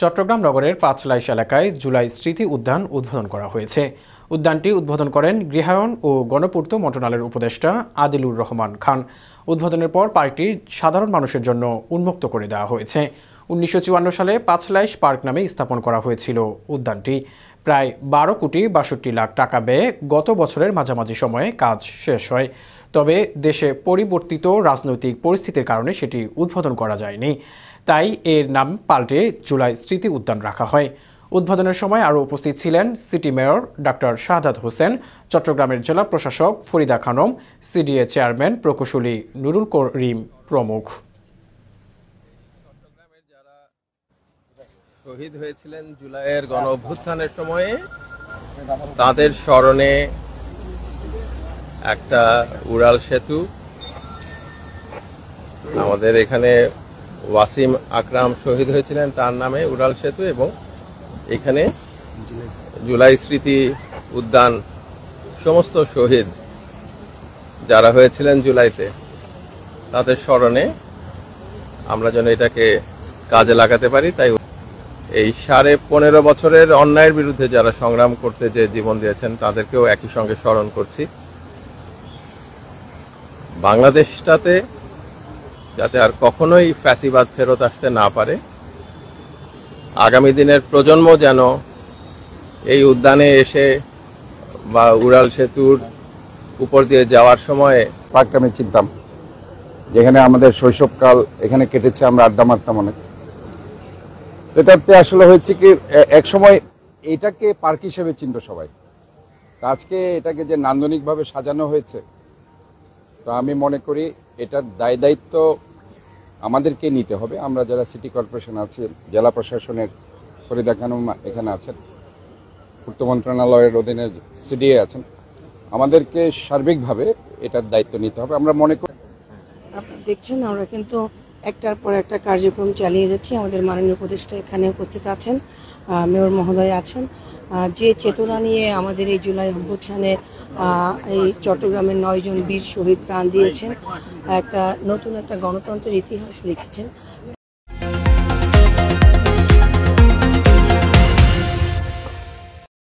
চট্টগ্রাম নগরের পাঁচলাইশ এলাকায় জুলাই স্মৃতি উদ্যান উদ্বোধন করা হয়েছে। উদ্যানটি উদ্বোধন করেন গৃহায়ন ও গণপূর্ত মন্ত্রণালয়ের উপদেষ্টা আদিলুর রহমান খান। উদ্বোধনের পর পার্কটি সাধারণ মানুষের জন্য উন্মুক্ত করে দেওয়া হয়েছে। 1954 সালে পাঁচলাইশ পার্ক নামে স্থাপন করা হয়েছিল উদ্যানটি। প্রায় 12 কোটি 62 লাখ টাকা ব্যয়ে গত বছরের মাঝামাঝি সময়ে কাজ শেষ হয়। তবে দেশে পরিবর্তিত রাজনৈতিক পরিস্থিতির কারণে সেটি উদ্বোধন করা যায়নি। তাই এর নাম পাল্টে জুলাই স্মৃতি উদ্যান রাখা হয়। উদ্বোধনের সময় আরও উপস্থিত ছিলেন city mayor doctor Shahadat Hossain, চট্টগ্রামের জেলা প্রশাসক ফরিদা খানম, সিডিএ চেয়ারম্যান প্রকৌশলী নুরুল করিম প্রমুখ। শহীদ হয়েছিলেন জুলাইয়ের গণ অভ্যুত্থানের সময়ে, তাদের স্মরণে একটা উড়াল সেতু, আমাদের এখানে ওয়াসিম আকরাম শহীদ হয়েছিলেন তার নামে উড়াল সেতু, এবং এখানে জুলাই স্মৃতি উদ্যান সমস্ত শহীদ যারা হয়েছিলেন জুলাইতে তাদের স্মরণে আমরা যেন এটাকে কাজে লাগাতে পারি। তাই এই 15.5 বছরের অন্যায়ের বিরুদ্ধে যারা সংগ্রাম করতে যে জীবন দিয়েছেন তাদেরকেও একই সঙ্গে স্মরণ করছি। বাংলাদেশটাতে যাতে আর কখনোই ফ্যাসিবাদ ফেরত আসতে না পারে, আগামী দিনের প্রজন্ম যেন এই উদ্যানে এসে বা উড়াল সেতুর উপর দিয়ে যাওয়ার সময় পার্কটা আমি চিনতাম, যেখানে আমাদের শৈশবকাল এখানে কেটেছে, আমরা আড্ডা মারতাম অনেক। এটাতে আসলে হয়েছে কি, এক সময় এটাকে পার্ক হিসেবে চিনত সবাই। তো আজকে এটাকে যে নান্দনিকভাবে সাজানো হয়েছে, তো আমি মনে করি এটার দায়িত্ব আমাদেরকে নিতে হবে। আমরা যারা সিটি কর্পোরেশন আছে, জেলা প্রশাসনের ফরিদা খানম এখানে আছেন, পূর্ত মন্ত্রণালয়ের অধীনে সিডিএ আছেন, আমাদেরকে সার্বিকভাবে এটার দায়িত্ব নিতে হবে। আমরা মনে করি আপনারা দেখছেন আমরা কিন্তু একটার পর একটা কার্যক্রম চালিয়ে যাচ্ছি। আমাদের মাননীয় উপদেষ্টা এখানে উপস্থিত আছেন, মেয়র মহোদয় আছেন। যে চেতনা নিয়ে আমাদের এই জুলাই অভ্যুত্থানে এই চট্টগ্রামের 9 জন বীর শহীদ প্রাণ দিয়েছেন, নতুন একটা গণতন্ত্রের ইতিহাস লিখেছেন।